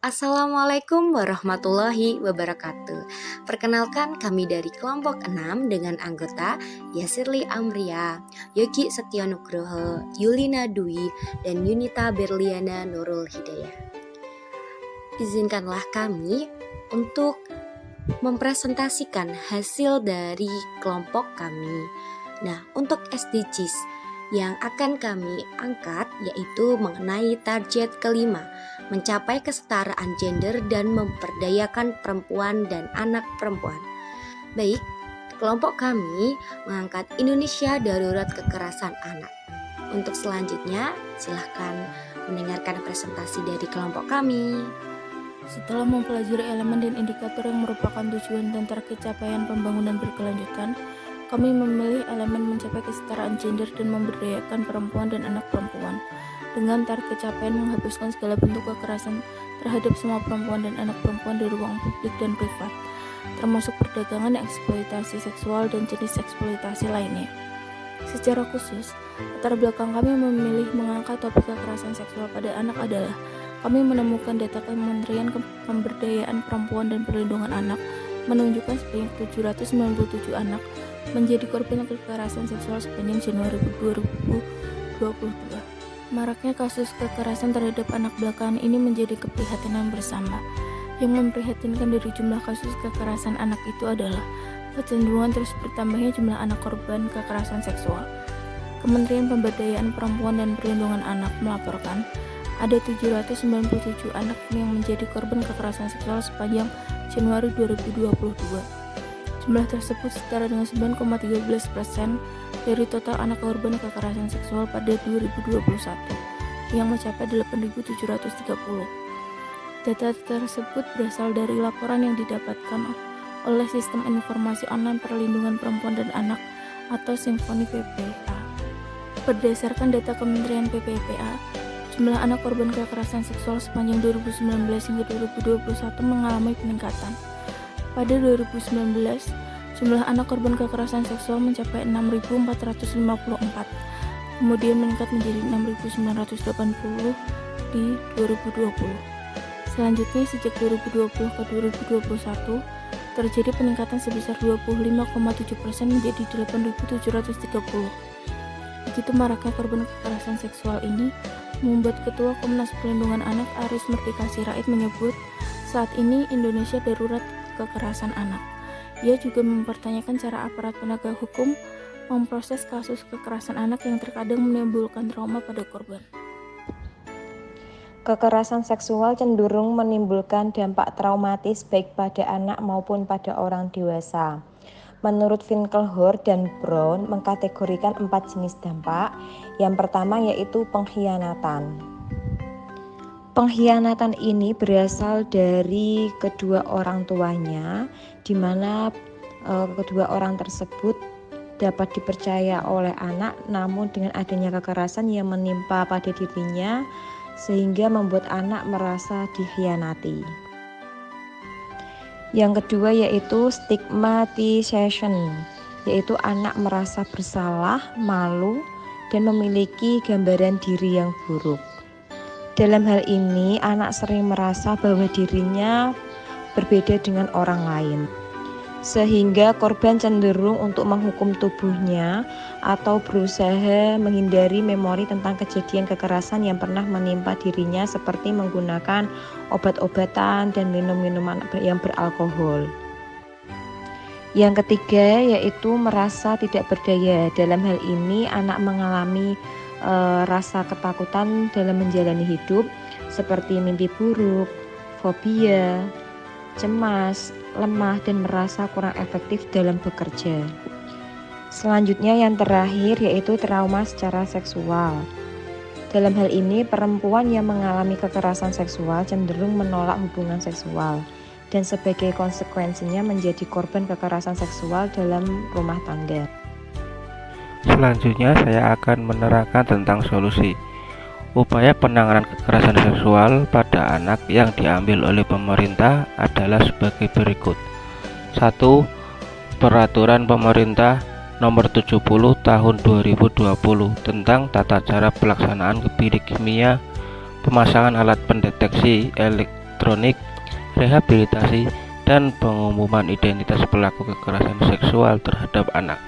Assalamualaikum warahmatullahi wabarakatuh. Perkenalkan, kami dari kelompok 6 dengan anggota Yasirli Amria, Yogi Setyonugroho, Yulina Dwi, dan Yunita Berliana Nurul Hidayah. Izinkanlah kami untuk mempresentasikan hasil dari kelompok kami. Nah, untuk SDGs yang akan kami angkat yaitu mengenai target kelima, mencapai kesetaraan gender dan memperdayakan perempuan dan anak perempuan. Baik, kelompok kami mengangkat Indonesia Darurat Kekerasan Anak. Untuk selanjutnya, silahkan mendengarkan presentasi dari kelompok kami. Setelah mempelajari elemen dan indikator yang merupakan tujuan dan target capaian pembangunan berkelanjutan, kami memilih elemen mencapai kesetaraan gender dan memberdayakan perempuan dan anak perempuan dengan target capaian menghapuskan segala bentuk kekerasan terhadap semua perempuan dan anak perempuan di ruang publik dan privat, termasuk perdagangan, eksploitasi seksual, dan jenis eksploitasi lainnya. Secara khusus, latar belakang kami memilih mengangkat topik kekerasan seksual pada anak adalah kami menemukan data Kementerian Pemberdayaan Perempuan dan Perlindungan Anak menunjukkan sebanyak 797 anak menjadi korban kekerasan seksual sepanjang Januari 2022. Maraknya kasus kekerasan terhadap anak belakangan ini menjadi keprihatinan bersama. Yang memprihatinkan dari jumlah kasus kekerasan anak itu adalah kecenderungan terus bertambahnya jumlah anak korban kekerasan seksual. Kementerian Pemberdayaan Perempuan dan Perlindungan Anak melaporkan ada 797 anak yang menjadi korban kekerasan seksual sepanjang Januari 2022. Jumlah tersebut setara dengan 9,13% dari total anak korban kekerasan seksual pada 2021 yang mencapai 8.730. Data tersebut berasal dari laporan yang didapatkan oleh Sistem Informasi Online Perlindungan Perempuan dan Anak atau Simfoni PPA. Berdasarkan data Kementerian PPPA, jumlah anak korban kekerasan seksual sepanjang 2019 hingga 2021 mengalami peningkatan. Pada 2019, jumlah anak korban kekerasan seksual mencapai 6.454, kemudian meningkat menjadi 6.980 di 2020. Selanjutnya, sejak 2020 ke 2021, terjadi peningkatan sebesar 25,7% menjadi 8.730. Begitu maraknya korban kekerasan seksual ini membuat Ketua Komnas Perlindungan Anak Aris Merdeka Sirait menyebut saat ini Indonesia darurat kekerasan anak. Ia juga mempertanyakan cara aparat penegak hukum memproses kasus kekerasan anak yang terkadang menimbulkan trauma pada korban. Kekerasan seksual cenderung menimbulkan dampak traumatis baik pada anak maupun pada orang dewasa. Menurut Finkelhor dan Brown mengkategorikan 4 jenis dampak. Yang pertama yaitu pengkhianatan. Pengkhianatan ini berasal dari kedua orang tuanya, di mana kedua orang tersebut dapat dipercaya oleh anak, namun dengan adanya kekerasan yang menimpa pada dirinya, sehingga membuat anak merasa dikhianati. Yang kedua yaitu stigmatization, yaitu anak merasa bersalah, malu, dan memiliki gambaran diri yang buruk. Dalam hal ini, anak sering merasa bahwa dirinya berbeda dengan orang lain, sehingga korban cenderung untuk menghukum tubuhnya atau berusaha menghindari memori tentang kejadian kekerasan yang pernah menimpa dirinya seperti menggunakan obat-obatan dan minum-minuman yang beralkohol. Yang ketiga yaitu merasa tidak berdaya. Dalam hal ini anak mengalami rasa ketakutan dalam menjalani hidup seperti mimpi buruk, fobia, cemas, lemah, dan merasa kurang efektif dalam bekerja. Selanjutnya yang terakhir yaitu trauma secara seksual. Dalam hal ini perempuan yang mengalami kekerasan seksual cenderung menolak hubungan seksual dan sebagai konsekuensinya menjadi korban kekerasan seksual dalam rumah tangga. Selanjutnya saya akan menerangkan tentang solusi. Upaya penanganan kekerasan seksual pada anak yang diambil oleh pemerintah adalah sebagai berikut. 1. Peraturan Pemerintah Nomor 70 Tahun 2020 tentang tata cara pelaksanaan bidik kimia, pemasangan alat pendeteksi elektronik, rehabilitasi, dan pengumuman identitas pelaku kekerasan seksual terhadap anak.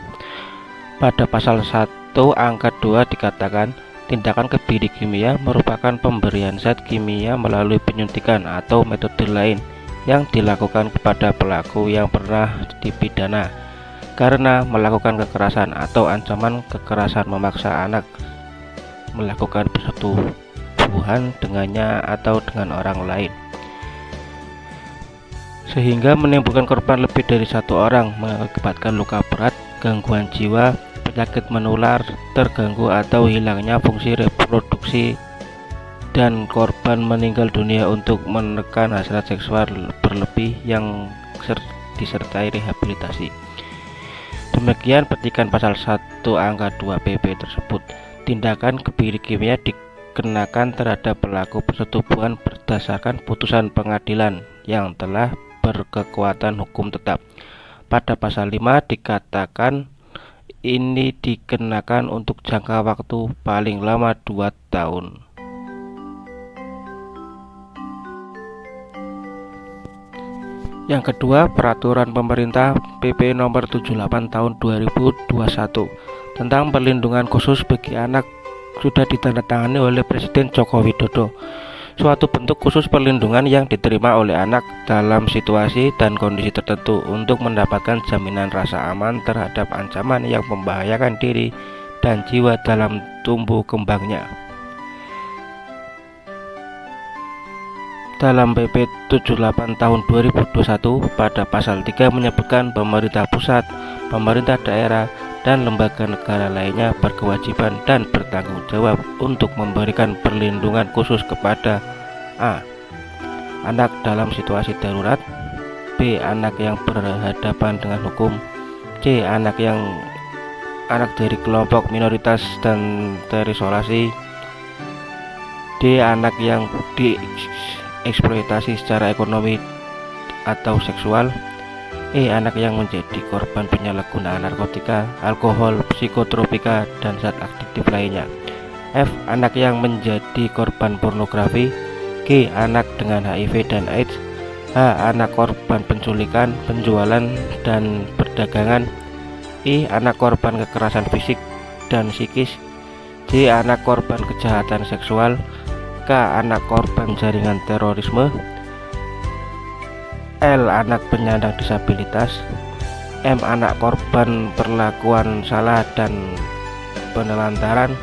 Pada pasal 1 angka 2 dikatakan, tindakan kebiri kimia merupakan pemberian zat kimia melalui penyuntikan atau metode lain yang dilakukan kepada pelaku yang pernah dipidana karena melakukan kekerasan atau ancaman kekerasan memaksa anak melakukan persetubuhan dengannya atau dengan orang lain, sehingga menimbulkan korban lebih dari satu orang, mengakibatkan luka berat, gangguan jiwa, penyakit menular, terganggu atau hilangnya fungsi reproduksi, dan korban meninggal dunia untuk menekan hasrat seksual berlebih yang disertai rehabilitasi. Demikian petikan pasal 1 angka 2 PP tersebut. Tindakan kebiri kimia dikenakan terhadap pelaku persetubuhan berdasarkan putusan pengadilan yang telah berkekuatan hukum tetap. Pada pasal 5 dikatakan ini dikenakan untuk jangka waktu paling lama 2 tahun. Yang kedua, peraturan pemerintah PP nomor 78 tahun 2021 tentang perlindungan khusus bagi anak sudah ditandatangani oleh Presiden Joko Widodo. Suatu bentuk khusus perlindungan yang diterima oleh anak dalam situasi dan kondisi tertentu untuk mendapatkan jaminan rasa aman terhadap ancaman yang membahayakan diri dan jiwa dalam tumbuh kembangnya. Dalam PP 78 tahun 2021 pada pasal 3 menyebutkan pemerintah pusat, pemerintah daerah, dan lembaga negara lainnya berkewajiban dan bertanggung jawab untuk memberikan perlindungan khusus kepada A. Anak dalam situasi darurat, B. Anak yang berhadapan dengan hukum, C. Anak dari kelompok minoritas dan terisolasi, D. Anak yang dieksploitasi secara ekonomi atau seksual, E. Anak yang menjadi korban penyalahgunaan narkotika, alkohol, psikotropika, dan zat aktif lainnya, F. Anak yang menjadi korban pornografi, G. Anak dengan HIV dan AIDS, H. Anak korban penculikan, penjualan, dan perdagangan, I. Anak korban kekerasan fisik dan psikis, J. Anak korban kejahatan seksual, K. Anak korban jaringan terorisme, L. Anak penyandang disabilitas, M. Anak korban perlakuan salah dan penelantaran,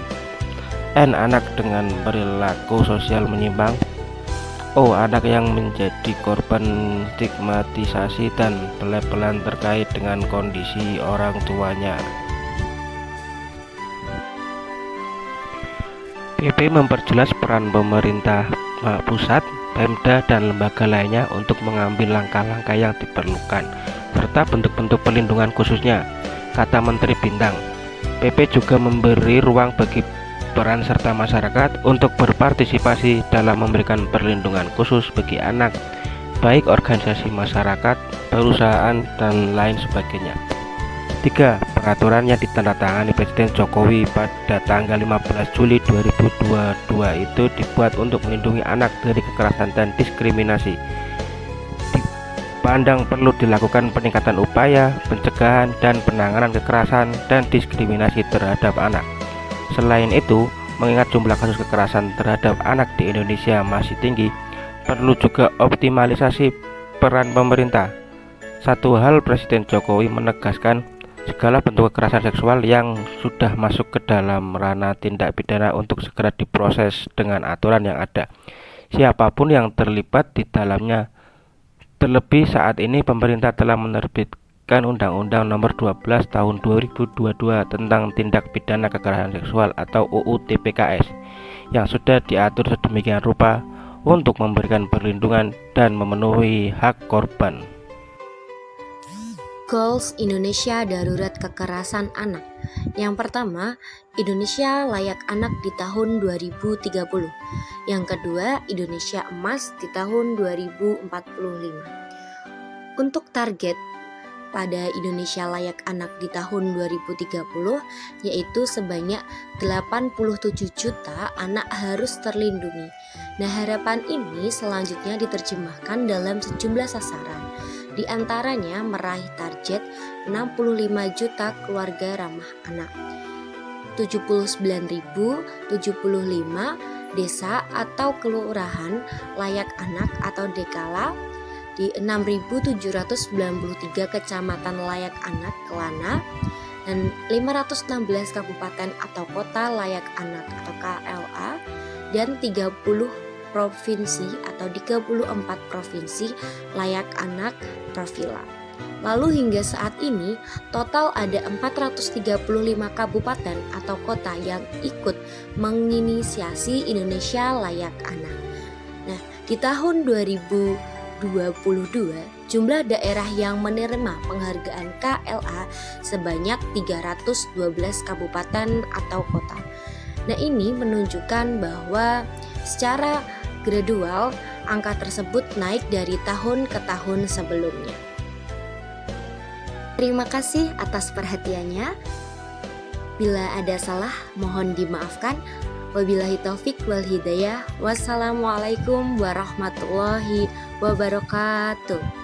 N. Anak dengan perilaku sosial menyimpang, O. Anak yang menjadi korban stigmatisasi dan pelebelan terkait dengan kondisi orang tuanya. PP memperjelas peran pemerintah pusat, Pemda, dan lembaga lainnya untuk mengambil langkah-langkah yang diperlukan, serta bentuk-bentuk perlindungan khususnya, kata Menteri Bintang. PP juga memberi ruang bagi peran serta masyarakat untuk berpartisipasi dalam memberikan perlindungan khusus bagi anak, baik organisasi masyarakat, perusahaan, dan lain sebagainya. 3. Peraturan yang ditandatangani Presiden Jokowi pada tanggal 15 Juli 2022 itu dibuat untuk melindungi anak dari kekerasan dan diskriminasi. Dipandang perlu dilakukan peningkatan upaya pencegahan dan penanganan kekerasan dan diskriminasi terhadap anak. Selain itu, mengingat jumlah kasus kekerasan terhadap anak di Indonesia masih tinggi, perlu juga optimalisasi peran pemerintah. Satu hal, Presiden Jokowi menegaskan segala bentuk kekerasan seksual yang sudah masuk ke dalam ranah tindak pidana untuk segera diproses dengan aturan yang ada, siapapun yang terlibat di dalamnya. Terlebih saat ini pemerintah telah menerbitkan Undang-Undang Nomor 12 Tahun 2022 tentang Tindak Pidana Kekerasan Seksual atau UU TPKS yang sudah diatur sedemikian rupa untuk memberikan perlindungan dan memenuhi hak korban. Goals Indonesia Darurat Kekerasan Anak. Yang pertama, Indonesia layak anak di tahun 2030. Yang kedua, Indonesia emas di tahun 2045. Untuk target pada Indonesia Layak Anak di tahun 2030 yaitu sebanyak 87 juta anak harus terlindungi. Nah, harapan ini selanjutnya diterjemahkan dalam sejumlah sasaran. Di antaranya meraih target 65 juta keluarga ramah anak, 79.075 desa atau kelurahan layak anak atau DKLA, di 6.793 kecamatan layak anak Kelana, dan 516 kabupaten atau kota layak anak atau KLA, dan 30 provinsi atau di 34 provinsi layak anak Provila. Lalu hingga saat ini total ada 435 kabupaten atau kota yang ikut menginisiasi Indonesia Layak Anak. Nah, di tahun 2022 jumlah daerah yang menerima penghargaan KLA sebanyak 312 kabupaten atau kota. Nah, ini menunjukkan bahwa secara gradual angka tersebut naik dari tahun ke tahun sebelumnya. Terima kasih atas perhatiannya. Bila ada salah, mohon dimaafkan. Wabillahi taufik wal hidayah. Wassalamualaikum warahmatullahi wabarakatuh.